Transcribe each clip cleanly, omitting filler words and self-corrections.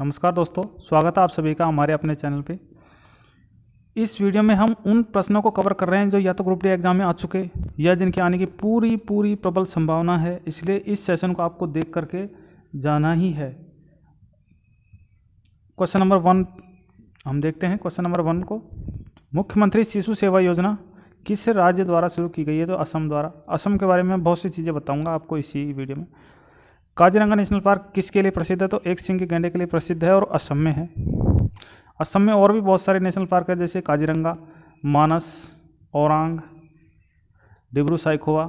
नमस्कार दोस्तों, स्वागत है आप सभी का हमारे अपने चैनल पे। इस वीडियो में हम उन प्रश्नों को कवर कर रहे हैं जो या तो ग्रुप डी एग्जाम में आ चुके या जिनके आने की पूरी प्रबल संभावना है, इसलिए इस सेशन को आपको देख करके जाना ही है। क्वेश्चन नंबर 1 हम देखते हैं। क्वेश्चन नंबर 1 को, मुख्यमंत्री शिशु सेवा योजना किस राज्य द्वारा शुरू की गई है? तो असम द्वारा। असम के बारे में बहुत सी चीज़ें बताऊँगा आपको इसी वीडियो में। काजीरंगा नेशनल पार्क किसके लिए प्रसिद्ध है? तो एक सिंह के गैंडे के लिए प्रसिद्ध है और असम में है। असम में और भी बहुत सारे नेशनल पार्क है, जैसे काजीरंगा, मानस, औरांग, डिब्रू साइखोवा,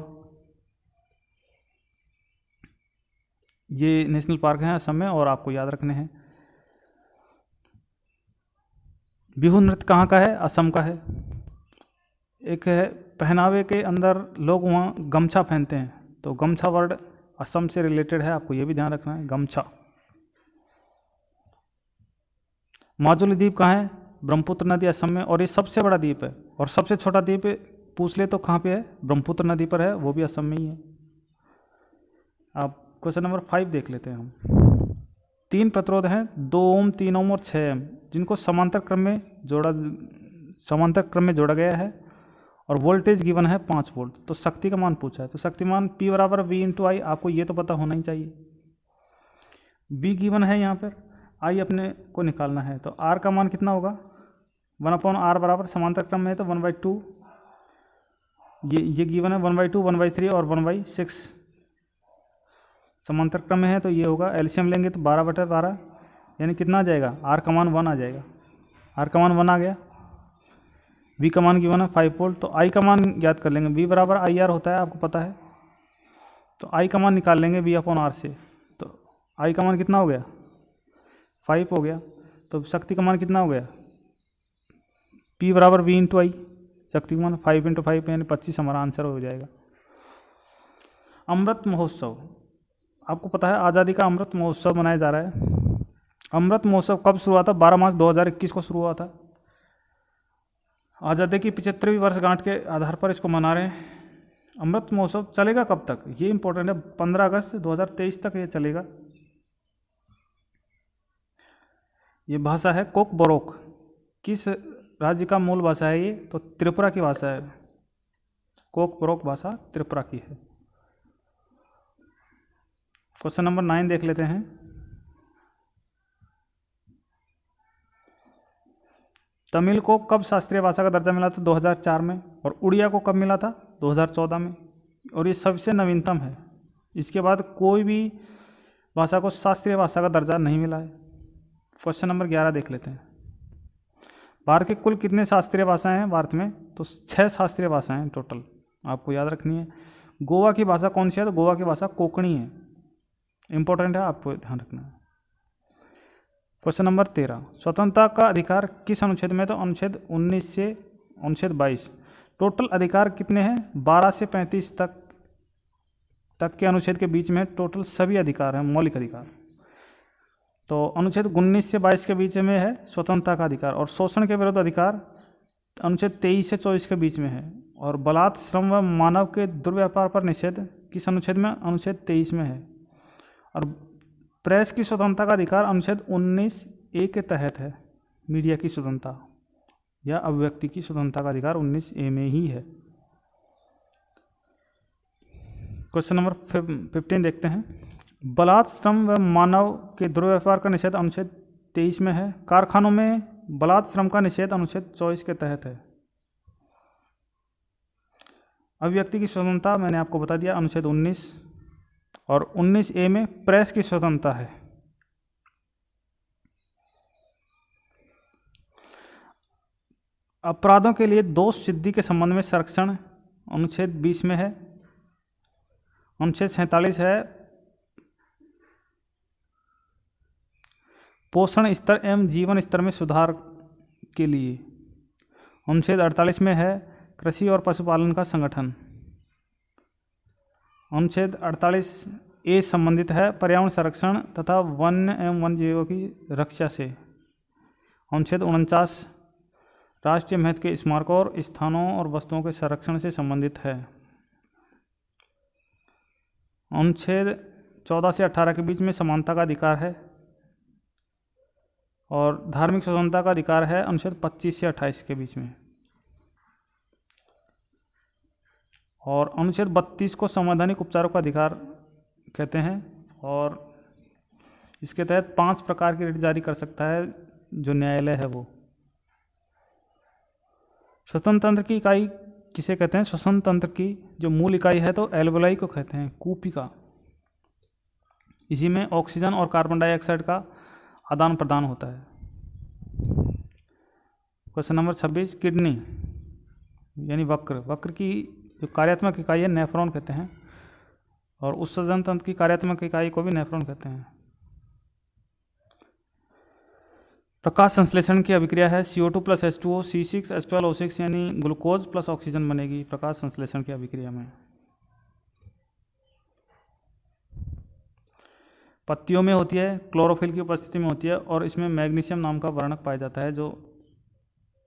ये नेशनल पार्क हैं असम में और आपको याद रखने हैं। बिहू नृत्य कहाँ का है? असम का है। एक है पहनावे के अंदर लोग वहाँ गमछा पहनते हैं, तो गमछा वर्ड असम से रिलेटेड है, आपको ये भी ध्यान रखना है, गमछा। माजुली द्वीप कहाँ है? ब्रह्मपुत्र नदी असम में, और ये सबसे बड़ा द्वीप है। और सबसे छोटा द्वीप पूछ ले तो कहाँ पे है? ब्रह्मपुत्र नदी पर है, वो भी असम में ही है। अब क्वेश्चन नंबर 5 देख लेते हैं हम। 3 प्रतिरोध हैं, 2 ओम, 3 ओम और 6 ओम, जिनको समांतर क्रम में जोड़ा गया है और वोल्टेज गिवन है 5 वोल्ट। तो शक्ति का मान पूछा है, तो शक्तिमान P बराबर V इंटू आई, आपको ये तो पता होना ही चाहिए। B गिवन है यहाँ पर, I अपने को निकालना है, तो R का मान कितना होगा? 1/R बराबर, समांतर क्रम में है तो 1/2, ये गिवन है 1/2, 1/3 और 1/6। समांतर क्रम में है तो ये होगा, एलसीएम लेंगे तो 12/12, यानी कितना आ जाएगा? R का मान 1 आ जाएगा। R का मान 1 आ गया। V का मान गिवन है 5 वोल्ट, तो I का मान ज्ञात कर लेंगे। V बराबर IR होता है, आपको पता है, तो I का मान निकाल लेंगे V/R से। तो I का मान कितना हो गया? 5 हो गया। तो शक्ति का मान कितना हो गया? P बराबर V इंटू आई, शक्ति का मान 5 × 5 यानी 25 हमारा आंसर हो जाएगा। अमृत महोत्सव, आपको पता है आज़ादी का अमृत महोत्सव मनाया जा रहा है। अमृत महोत्सव कब शुरू हुआ था? 12 मार्च 2021 को शुरू हुआ था। आज़ादी की 75वीं वर्षगांठ के आधार पर इसको मना रहे हैं। अमृत महोत्सव चलेगा कब तक? ये इंपॉर्टेंट है, 15 अगस्त 2023 तक ये चलेगा। ये भाषा है कोक बोरोक। किस राज्य का मूल भाषा है ये? तो त्रिपुरा की भाषा है। कोक बोरोक भाषा त्रिपुरा की है। क्वेश्चन नंबर 9 देख लेते हैं। तमिल को कब शास्त्रीय भाषा का दर्जा मिला था? 2004 में। और उड़िया को कब मिला था? 2014 में। और ये सबसे नवीनतम है, इसके बाद कोई भी भाषा को शास्त्रीय भाषा का दर्जा नहीं मिला है। क्वेश्चन नंबर 11 देख लेते हैं। भारत के कुल कितने शास्त्रीय भाषाएं हैं भारत में? तो 6 शास्त्रीय भाषाएं हैं टोटल, आपको याद रखनी है। गोवा की भाषा कौन सी है? तो गोवा की भाषा कोंकणी है, इंपॉर्टेंट है, आपको ध्यान रखना है। क्वेश्चन नंबर 13, स्वतंत्रता का अधिकार किस अनुच्छेद में? तो अनुच्छेद 19 से अनुच्छेद 22। टोटल अधिकार कितने हैं? 12 से 35 तक के अनुच्छेद के बीच में टोटल सभी अधिकार हैं, मौलिक अधिकार। तो अनुच्छेद 19 से 22 के बीच में है स्वतंत्रता का अधिकार, और शोषण के विरुद्ध अधिकार अनुच्छेद 23 से 24 के बीच में है। और बलात्, श्रम व मानव के दुर्व्यापार पर निषेध किस अनुच्छेद में? अनुच्छेद 23 में है। और प्रेस की स्वतंत्रता का अधिकार अनुच्छेद 19A के तहत है। मीडिया की स्वतंत्रता या अभिव्यक्ति की स्वतंत्रता का अधिकार 19A में ही है। क्वेश्चन नंबर 15 देखते हैं। बलात्, श्रम व मानव के दुर्व्यवहार का निषेध अनुच्छेद 23 में है। कारखानों में बलात् श्रम का निषेध अनुच्छेद 24 के तहत है। अभिव्यक्ति की स्वतंत्रता मैंने आपको बता दिया, अनुच्छेद 19, और 19A में प्रेस की स्वतंत्रता है। अपराधों के लिए दोष सिद्धि के संबंध में संरक्षण अनुच्छेद 20 में है। अनुच्छेद 47 है पोषण स्तर एवं जीवन स्तर में सुधार के लिए। अनुच्छेद 48 में है कृषि और पशुपालन का संगठन। अनुच्छेद 48A संबंधित है पर्यावरण संरक्षण तथा वन्य एवं वन्य जीवों की रक्षा से। अनुच्छेद 49 राष्ट्रीय महत्व के स्मारकों और स्थानों और वस्तुओं के संरक्षण से संबंधित है। अनुच्छेद 14 से 18 के बीच में समानता का अधिकार है। और धार्मिक स्वतंत्रता का अधिकार है अनुच्छेद 25 से 28 के बीच में। और अनुच्छेद 32 को संवैधानिक उपचारों का अधिकार कहते हैं और इसके तहत 5 प्रकार की रिट जारी कर सकता है जो न्यायालय है वो। श्वसन तंत्र की इकाई किसे कहते हैं? श्वसन तंत्र की जो मूल इकाई है तो एल्वेलाई को कहते हैं, कूपिका। इसी में ऑक्सीजन और कार्बन डाइऑक्साइड का आदान प्रदान होता है। क्वेश्चन नंबर 26, किडनी यानी वक्र की जो कार्यात्मक इकाई है नेफ्रॉन कहते हैं और उत्सर्जन तंत्र की कार्यात्मक इकाई को भी नेफ्रॉन कहते हैं। प्रकाश संश्लेषण की अभिक्रिया है CO2 + H2O C6H12O6 यानी ग्लूकोज प्लस ऑक्सीजन बनेगी प्रकाश संश्लेषण की अभिक्रिया में। पत्तियों में होती है, क्लोरोफिल की उपस्थिति में होती है और इसमें मैग्नीशियम नाम का वर्णक पाया जाता है जो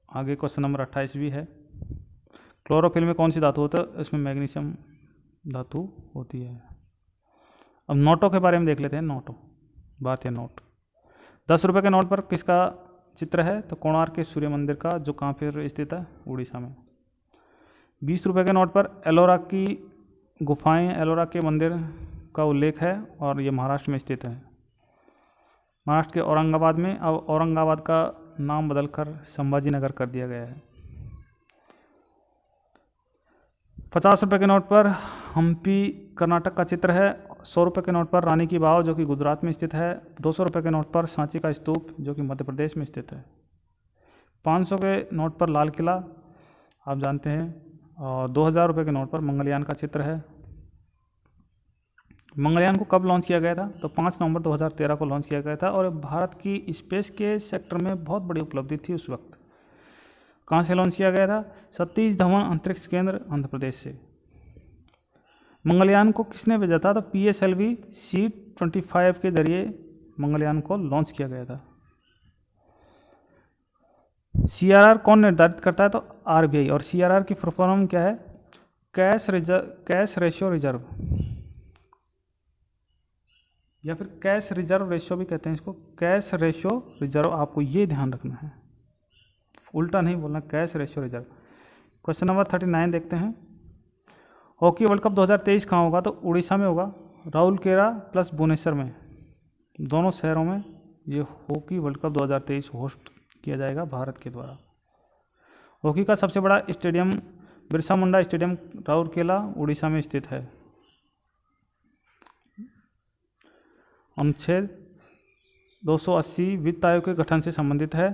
आगे क्वेश्चन नंबर 28 भी है। क्लोरोफिल में कौन सी धातु होता है? इसमें मैग्नीशियम धातु होती है। अब नोटों के बारे में देख लेते हैं। नोटों, बात है नोट। 10 रुपये के नोट पर किसका चित्र है? तो कोणार्क के सूर्य मंदिर का, जो कहाँ पर स्थित है? उड़ीसा में। 20 रुपये के नोट पर एलोरा की गुफाएं, एलोरा के मंदिर का उल्लेख है और ये महाराष्ट्र में स्थित है। महाराष्ट्र के औरंगाबाद में। अब औरंगाबाद का नाम बदलकर संभाजी नगर कर दिया गया है। 50 रुपये के नोट पर हम्पी कर्नाटक का चित्र है। 100 रुपये के नोट पर रानी की वाव जो कि गुजरात में स्थित है। 200 रुपये के नोट पर सांची का स्तूप जो कि मध्य प्रदेश में स्थित है। 500 के नोट पर लाल किला आप जानते हैं। और 2000 रुपये के नोट पर मंगलयान का चित्र है। मंगलयान को कब लॉन्च किया गया था? तो 5 नवंबर 2013 को लॉन्च किया गया था और भारत की स्पेस के सेक्टर में बहुत बड़ी उपलब्धि थी उस वक्त। कहाँ से लॉन्च किया गया था? सतीश धवन अंतरिक्ष केंद्र, आंध्र प्रदेश से। मंगलयान को किसने भेजा था? तो PSLV C-25 के जरिए मंगलयान को लॉन्च किया गया था। CRR कौन निर्धारित करता है? तो RBI। और CRR की फुल फॉर्म क्या है? कैश रेशियो रिजर्व या फिर कैश रिजर्व रेशियो भी कहते हैं इसको। कैश रेशियो रिजर्व, आपको ये ध्यान रखना है, उल्टा नहीं बोलना, cash ratio reserve. Question number 39 देखते हैं। हॉकी वर्ल्ड कप 2023 कहाँ होगा? तो उड़ीसा में होगा, राउरकेला प्लस भुवनेश्वर में, दोनों शहरों में ये हॉकी वर्ल्ड कप 2023 होस्ट किया जाएगा भारत के द्वारा। हॉकी का सबसे बड़ा स्टेडियम बिरसा मुंडा स्टेडियम राउरकेला उड़ीसा में स्थित है। अनुच्छेद 280 वित्त आयोग के गठन से संबंधित है।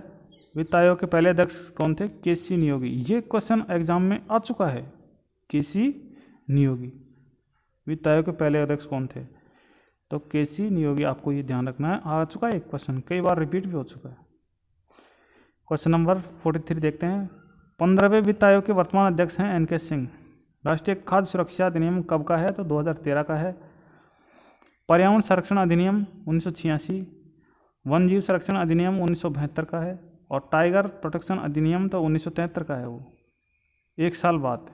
वित्त आयोग के पहले अध्यक्ष कौन थे? KC नियोगी। ये क्वेश्चन एग्जाम में आ चुका है। KC नियोगी वित्त आयोग के पहले अध्यक्ष कौन थे? तो KC नियोगी, आपको ये ध्यान रखना है। आ चुका है एक क्वेश्चन, कई बार रिपीट भी हो चुका है। क्वेश्चन नंबर 43 देखते हैं। 15वें वित्त आयोग के वर्तमान अध्यक्ष हैं NK सिंह। राष्ट्रीय खाद्य सुरक्षा अधिनियम कब का है? तो 2013 का है। पर्यावरण संरक्षण अधिनियम 1986, वन जीव संरक्षण अधिनियम 1972 का है और टाइगर प्रोटेक्शन अधिनियम तो 1973 का है। वो एक साल बाद,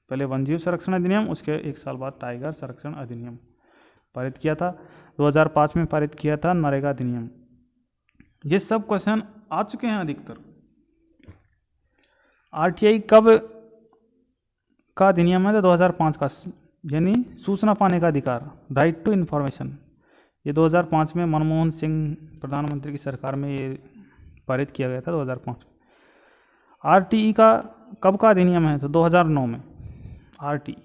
पहले वन जीव संरक्षण अधिनियम, उसके एक साल बाद टाइगर संरक्षण अधिनियम पारित किया था। 2005 में पारित किया था नरेगा अधिनियम। ये सब क्वेश्चन आ चुके हैं अधिकतर। RTI कब का अधिनियम है? तो 2005 का, यानी सूचना पाने का अधिकार, राइट टू इन्फॉर्मेशन। ये 2005 में मनमोहन सिंह प्रधानमंत्री की सरकार में ये पारित किया गया था 2005। RTE का कब का अधिनियम है? तो 2009 में। RTE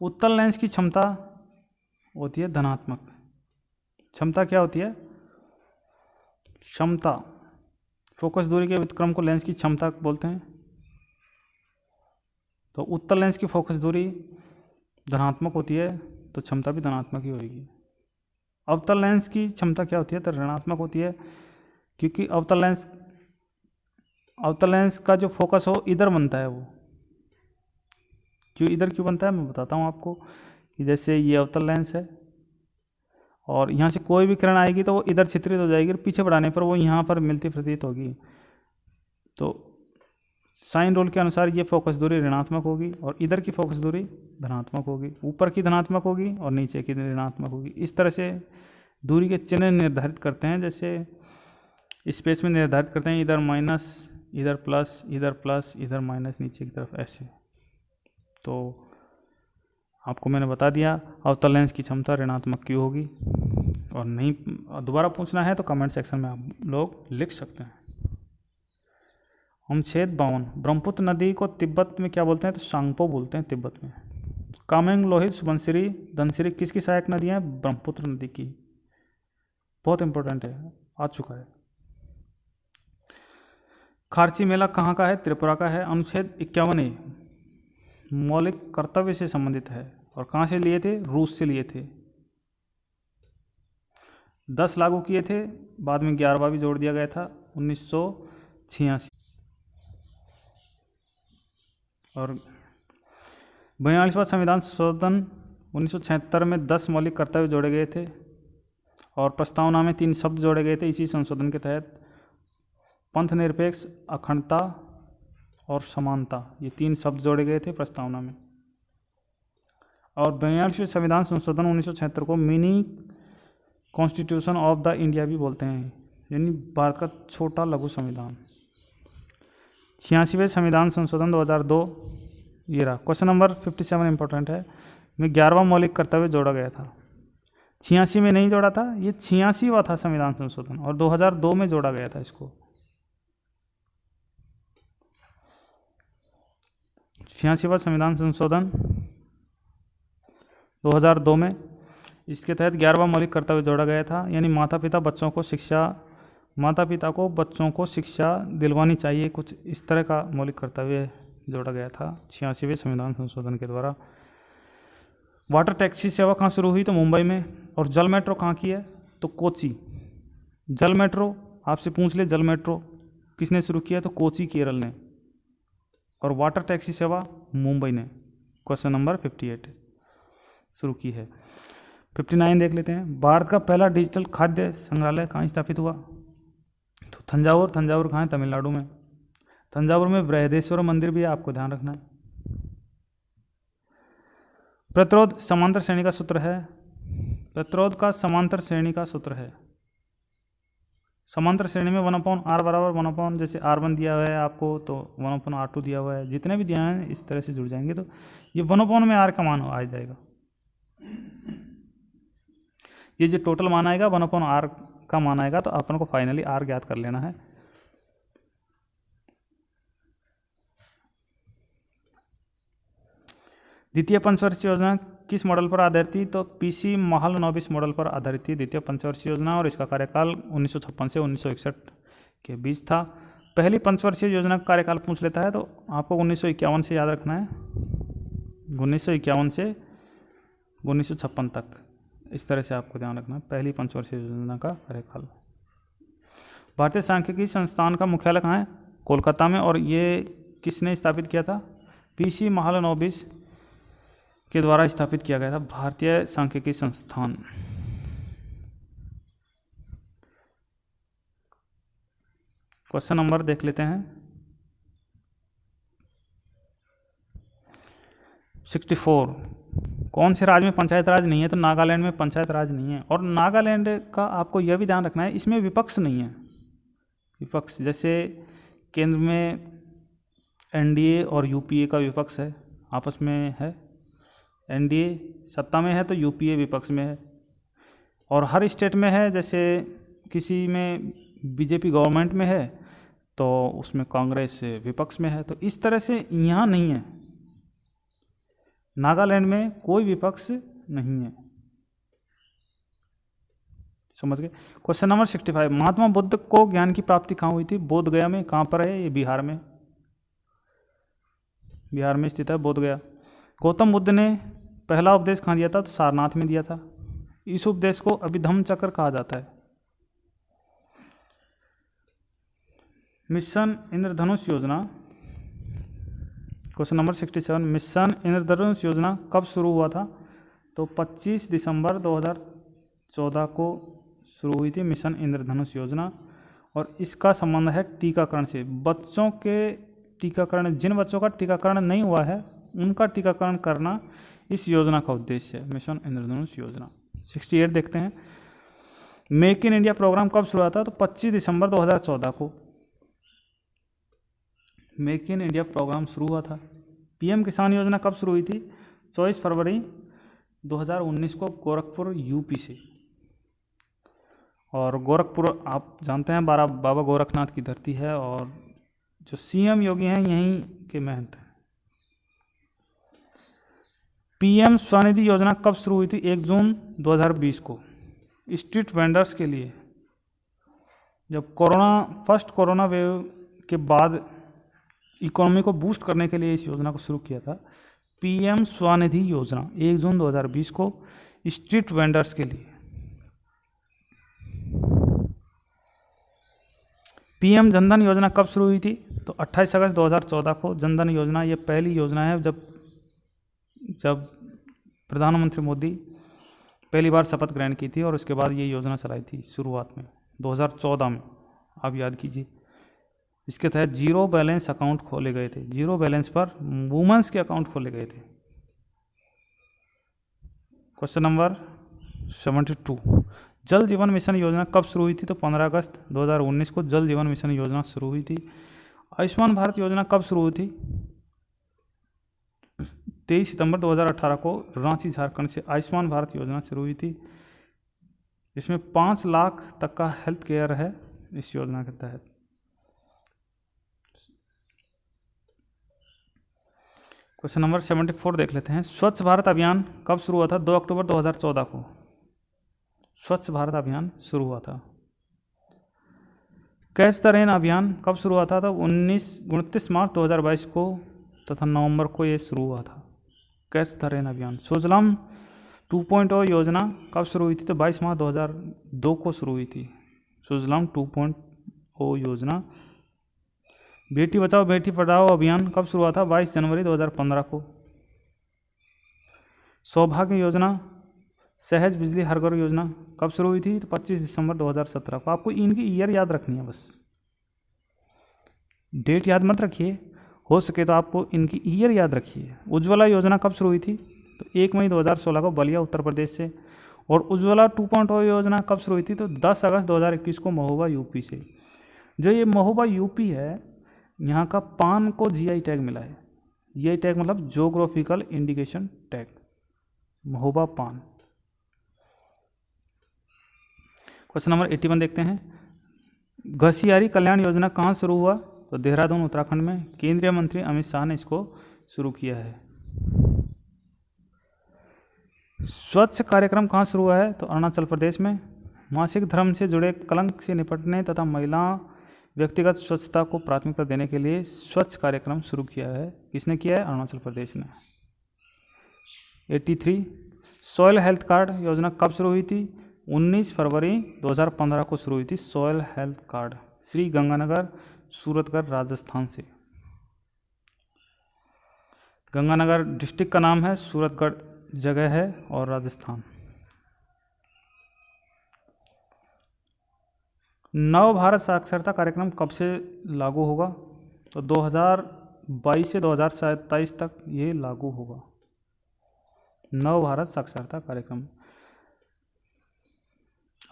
उत्तल लेंस की क्षमता होती है धनात्मक। क्षमता क्या होती है? क्षमता, फोकस दूरी के व्युत्क्रम को लेंस की क्षमता बोलते हैं। तो उत्तल लेंस की फोकस दूरी धनात्मक होती है तो क्षमता भी धनात्मक ही होगी। अवतल लेंस की क्षमता क्या होती है? तो ऋणात्मक होती है, क्योंकि अवतल लेंस का जो फोकस हो इधर बनता है। वो इधर क्यों बनता है मैं बताता हूँ आपको। कि जैसे ये अवतल लेंस है और यहाँ से कोई भी किरण आएगी तो वो इधर चित्रित हो जाएगी और पीछे बढ़ाने पर वो यहाँ पर मिलती प्रतीत होगी। तो साइन रूल के अनुसार ये फोकस दूरी ऋणात्मक होगी और इधर की फोकस दूरी धनात्मक होगी। ऊपर की धनात्मक होगी और नीचे की ऋणात्मक होगी। इस तरह से दूरी के चिन्ह निर्धारित करते हैं, जैसे स्पेस में निर्धारित करते हैं, इधर माइनस, इधर प्लस, इधर माइनस, नीचे की तरफ ऐसे। तो आपको मैंने बता दिया अवतल लेंस की क्षमता ऋणात्मक क्यों होगी, और नहीं दोबारा पूछना है तो कमेंट सेक्शन में आप लोग लिख सकते हैं। अनुच्छेद 52, ब्रह्मपुत्र नदी को तिब्बत में क्या बोलते हैं, तो सांगपो बोलते हैं तिब्बत में। कामेंग, लोहित, सुबनसिरी, धनसिरी किसकी सहायक नदियाँ हैं, ब्रह्मपुत्र नदी की। बहुत इंपॉर्टेंट है, आ चुका है। खारची मेला कहाँ का है, त्रिपुरा का है। अनुच्छेद 51A मौलिक कर्तव्य से संबंधित है, और कहाँ से लिए थे, रूस से लिए थे। 10 लागू किए थे, बाद में 11वां भी जोड़ दिया गया था 1986। और 42वां संविधान संशोधन 1976 में 10 मौलिक कर्तव्य जोड़े गए थे, और प्रस्तावना में 3 शब्द जोड़े गए थे इसी संशोधन के तहत, पंथ निरपेक्ष, अखंडता और समानता, ये 3 शब्द जोड़े गए थे प्रस्तावना में। और 42वें संविधान संशोधन 1976 को mini constitution of the India भी बोलते हैं, यानी भारत का छोटा लघु संविधान। 86वें संविधान संशोधन 2002, ये रहा। क्वेश्चन नंबर 57 इंपॉर्टेंट है, में 11वां मौलिक कर्तव्य जोड़ा गया था। 86 में नहीं जोड़ा था, ये 86वां था संविधान संशोधन, और 2002 में जोड़ा गया था इसको। 86वां संविधान संशोधन 2002 में, इसके तहत 11वां मौलिक कर्तव्य जोड़ा गया था, यानी माता पिता को बच्चों को शिक्षा दिलवानी चाहिए, कुछ इस तरह का मौलिक कर्तव्य जोड़ा गया था 86वें संविधान संशोधन के द्वारा। वाटर टैक्सी सेवा कहाँ शुरू हुई, तो मुंबई में। और जल मेट्रो कहाँ की है, तो कोची। जल मेट्रो आपसे पूछ ले, जल मेट्रो किसने शुरू किया, तो कोची केरल ने। और वाटर टैक्सी सेवा मुंबई ने, क्वेश्चन नंबर 58 शुरू की है। 59 देख लेते हैं, भारत का पहला डिजिटल खाद्य संग्रहालय कहाँ स्थापित हुआ, तो तंजावुर। तंजावुर कहाँ है, तमिलनाडु में। तंजावुर में बृहदेश्वर मंदिर भी है, आपको ध्यान रखना है। प्रतिरोध समांतर श्रेणी का सूत्र है, प्रतिरोध का समांतर श्रेणी का सूत्र है। समांतर श्रेणी में 1/r बराबर 1/, जैसे R1 दिया हुआ है आपको तो 1/R2 दिया हुआ है, जितने भी दिया है इस तरह से जुड़ जाएंगे, तो ये 1/, में R का मान आ जाएगा। ये जो टोटल मान आएगा 1/R का मान आएगा, तो अपन को फाइनली R ज्ञात कर लेना है। द्वितीय पंचवर्षीय योजना किस मॉडल पर आधारित थी, तो पीसी महालनोबिस मॉडल पर आधारित थी द्वितीय पंचवर्षीय योजना, और इसका कार्यकाल 1956 से 1961 के बीच था। पहली पंचवर्षीय योजना का कार्यकाल पूछ लेता है, तो आपको 1951 से याद रखना है, 1951 से 1956 तक, इस तरह से आपको ध्यान रखना है पहली पंचवर्षीय योजना का कार्यकाल। भारतीय सांख्यिकी संस्थान का मुख्यालय कहाँ है, कोलकाता में, और ये किसने स्थापित किया था, पीसी महालनोबिस के द्वारा स्थापित किया गया था भारतीय सांख्यिकी संस्थान। क्वेश्चन नंबर देख लेते हैं 64, कौन से राज्य में पंचायत राज नहीं है, तो नागालैंड में पंचायत राज नहीं है। और नागालैंड का आपको यह भी ध्यान रखना है, इसमें विपक्ष नहीं है। विपक्ष जैसे केंद्र में एनडीए और यूपीए का विपक्ष है, आपस में है, एनडीए सत्ता में है तो यूपीए विपक्ष में है। और हर स्टेट में है, जैसे किसी में बीजेपी गवर्नमेंट में है तो उसमें कांग्रेस विपक्ष में है, तो इस तरह से यहाँ नहीं है, नागालैंड में कोई विपक्ष नहीं है। समझ गए। क्वेश्चन नंबर 65, महात्मा बुद्ध को ज्ञान की प्राप्ति कहाँ हुई थी, बोध गया में। कहाँ पर है ये, बिहार में, बिहार में स्थित है बोध गया। गौतम बुद्ध ने पहला उपदेश कहाँ दिया था, तो सारनाथ में दिया था। इस उपदेश को अभिधम्म चक्र कहा जाता है। मिशन इंद्रधनुष योजना, क्वेश्चन नंबर 67, मिशन इंद्रधनुष योजना कब शुरू हुआ था, तो 25 दिसंबर 2014 को शुरू हुई थी मिशन इंद्रधनुष योजना। और इसका संबंध है टीकाकरण से। बच्चों के टीकाकरण, जिन बच्चों का टीकाकरण नहीं हुआ है उनका टीकाकरण करना इस योजना का उद्देश्य है, मिशन इंद्रधनुष योजना। 68 देखते हैं, मेक इन इंडिया प्रोग्राम कब शुरू हुआ था? तो 25 दिसंबर 2014 को मेक इन इंडिया प्रोग्राम शुरू हुआ था। पीएम किसान योजना कब शुरू हुई थी? 24 फरवरी 2019 को गोरखपुर यूपी से। और गोरखपुर आप जानते हैं बाबा गोरखनाथ की धरती है, और जो सीएम योगी हैं यहीं के महंत हैं। पीएम स्वनिधि योजना कब शुरू हुई थी? 1 जून 2020 को। स्ट्रीट वेंडर्स के लिए, जब फर्स्ट कोरोना वेव के बाद इकोनॉमी को बूस्ट करने के लिए इस योजना को शुरू किया था। पीएम स्वनिधि योजना 1 जून 2020 को स्ट्रीट वेंडर्स के लिए। पीएम जनधन योजना कब शुरू हुई थी? तो 28 अगस्त 2014 को। जनधन योजना ये पहली योजना है जब प्रधानमंत्री मोदी पहली बार शपथ ग्रहण की थी, और उसके बाद ये योजना चलाई थी शुरुआत में 2014 में, आप याद कीजिए। इसके तहत जीरो बैलेंस अकाउंट खोले गए थे, जीरो बैलेंस पर वुमेन्स के अकाउंट खोले गए थे। क्वेश्चन नंबर 72, जल जीवन मिशन योजना कब शुरू हुई थी? तो 15 अगस्त 2019 को जल जीवन मिशन योजना शुरू हुई थी। आयुष्मान भारत योजना कब शुरू हुई थी? 23 सितंबर 2018 को रांची झारखंड से आयुष्मान भारत योजना शुरू हुई थी। इसमें 5 लाख तक का हेल्थ केयर है इस योजना के तहत। क्वेश्चन नंबर 74 देख लेते हैं। स्वच्छ भारत अभियान कब शुरू हुआ था? 2 अक्टूबर 2014 को स्वच्छ भारत अभियान शुरू हुआ था। कैच द रेन अभियान कब शुरू हुआ था? तो 29 मार्च 2022 को तथा नवंबर को ये शुरू हुआ था, कैच द रेन अभियान। सुजलाम 2.0 योजना कब शुरू हुई थी? तो 22 मार्च 2002 को शुरू हुई थी सुजलाम 2.0 योजना। बेटी बचाओ बेटी पढ़ाओ अभियान कब शुरू हुआ था? 22 जनवरी 2015 को। सौभाग्य योजना, सहज बिजली हर घर योजना कब शुरू हुई थी? तो 25 दिसंबर 2017 को। आपको इनकी ईयर याद रखनी है, बस डेट याद मत रखिए, हो सके तो आपको इनकी ईयर याद रखिए। उज्ज्वला योजना कब शुरू हुई थी? तो 1 मई 2016 को बलिया उत्तर प्रदेश से। और उज्ज्वला 2.0 योजना कब शुरू हुई थी? तो 10 अगस्त 2021 को महोबा यूपी से। जो ये महोबा यूपी है, यहाँ का पान को जीआई टैग मिला है। जीआई टैग मतलब ज्योग्राफिकल इंडिकेशन टैग, महोबा पान। क्वेश्चन नंबर 81 देखते हैं। घसियारी कल्याण योजना कहाँ शुरू हुआ? तो देहरादून उत्तराखंड में। केंद्रीय मंत्री अमित शाह ने इसको शुरू किया है। स्वच्छ कार्यक्रम कहाँ शुरू हुआ है? तो अरुणाचल प्रदेश में। मासिक धर्म से जुड़े कलंक से निपटने तथा महिला व्यक्तिगत स्वच्छता को प्राथमिकता देने के लिए स्वच्छ कार्यक्रम शुरू किया है। किसने किया है? अरुणाचल प्रदेश ने। 83, सॉयल हेल्थ कार्ड योजना कब शुरू हुई थी? 19 फरवरी 2015 को शुरू हुई थी soil health card. Shri Ganganagar Suratgarh Rajasthan से। गंगानगर डिस्ट्रिक्ट का नाम है, सूरतगढ़ जगह है और राजस्थान। नव भारत साक्षरता कार्यक्रम कब से लागू होगा? तो 2022 से 2027 तक ये लागू होगा, नव भारत साक्षरता कार्यक्रम।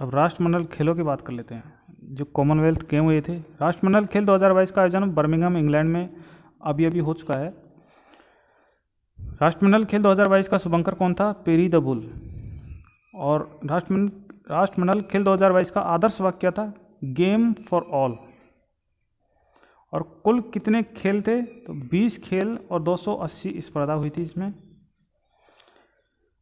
अब राष्ट्रमंडल खेलों की बात कर लेते हैं, जो कॉमनवेल्थ गेम हुए थे। राष्ट्रमंडल खेल 2022 का आयोजन बर्मिंघम इंग्लैंड में अभी हो चुका है। राष्ट्रमंडल खेल 2022 का शुभंकर कौन था? Peri the bull. और राष्ट्रमंडल खेल 2022 का आदर्श वाक्य था गेम फॉर ऑल। और कुल कितने खेल थे? तो 20 खेल और 280 स्पर्धा हुई थी इसमें।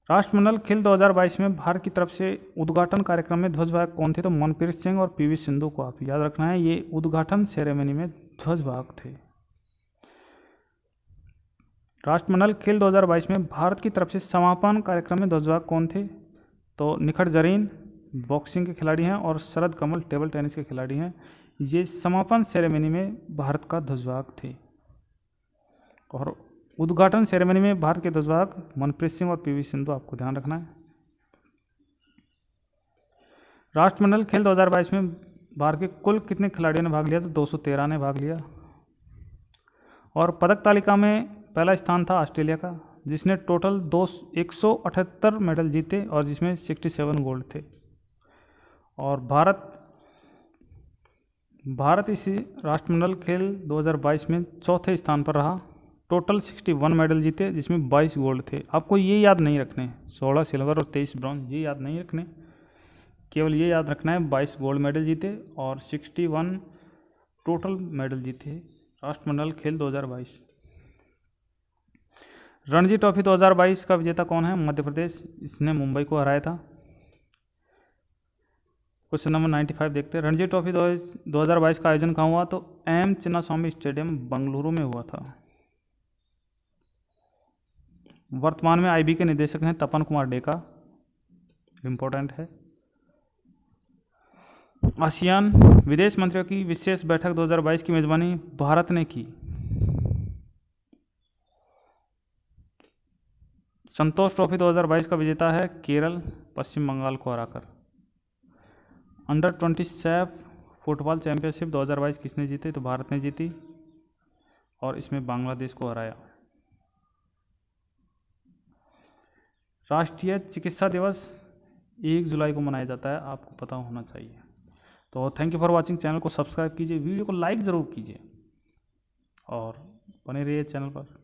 राष्ट्रमंडल खेल 2022 में भारत की तरफ से उद्घाटन कार्यक्रम में ध्वजवाहक कौन थे? तो मनप्रीत सिंह और पीवी सिंधु को आप याद रखना है, ये उद्घाटन सेरेमनी में ध्वजवाहक थे। राष्ट्रमंडल खेल 2022 में भारत की तरफ से समापन कार्यक्रम में ध्वजवाहक कौन थे? तो निखत जरीन बॉक्सिंग के खिलाड़ी हैं और शरद कमल टेबल टेनिस के खिलाड़ी हैं। ये समापन सेरेमनी में भारत का ध्वजवाहक थे। और उद्घाटन सेरेमनी में भारत के ध्वजवाहक मनप्रीत सिंह और पीवी सिंधु, आपको ध्यान रखना है। राष्ट्रमंडल खेल 2022 में भारत के कुल कितने खिलाड़ियों ने भाग लिया? तो 213 ने भाग लिया। और पदक तालिका में पहला स्थान था ऑस्ट्रेलिया का, जिसने टोटल 178 मेडल जीते और जिसमें 67 गोल्ड थे। और भारत इसी राष्ट्रमंडल खेल 2022 में चौथे स्थान पर रहा। टोटल 61 मेडल जीते, जिसमें 22 गोल्ड थे। आपको ये याद नहीं रखने, 16 सिल्वर और 23 ब्रॉन्ज, ये याद नहीं रखने, केवल ये याद रखना है 22 गोल्ड मेडल जीते और 61 टोटल मेडल जीते राष्ट्रमंडल खेल 2022। रणजी ट्रॉफी 2022 का विजेता कौन है? मध्य प्रदेश, इसने मुंबई को हराया था। क्वेश्चन नंबर 95 देखते हैं। रणजी ट्रॉफी 2022 का आयोजन कहाँ हुआ? तो एम चिन्नास्वामी स्टेडियम बेंगलुरु में हुआ था। वर्तमान में आईबी के निदेशक हैं तपन कुमार डेका, इंपॉर्टेंट है। आसियान विदेश मंत्रियों की विशेष बैठक 2022 की मेजबानी भारत ने की। संतोष ट्रॉफी 2022 का विजेता है केरल, पश्चिम बंगाल को हराकर। अंडर 27 फुटबॉल चैंपियनशिप 2022 किसने जीती? तो भारत ने जीती और इसमें बांग्लादेश को हराया। राष्ट्रीय चिकित्सा दिवस 1 जुलाई को मनाया जाता है, आपको पता होना चाहिए। तो thank you for watching. Channel को सब्सक्राइब कीजिए, वीडियो को लाइक ज़रूर कीजिए और बने रहिए चैनल पर।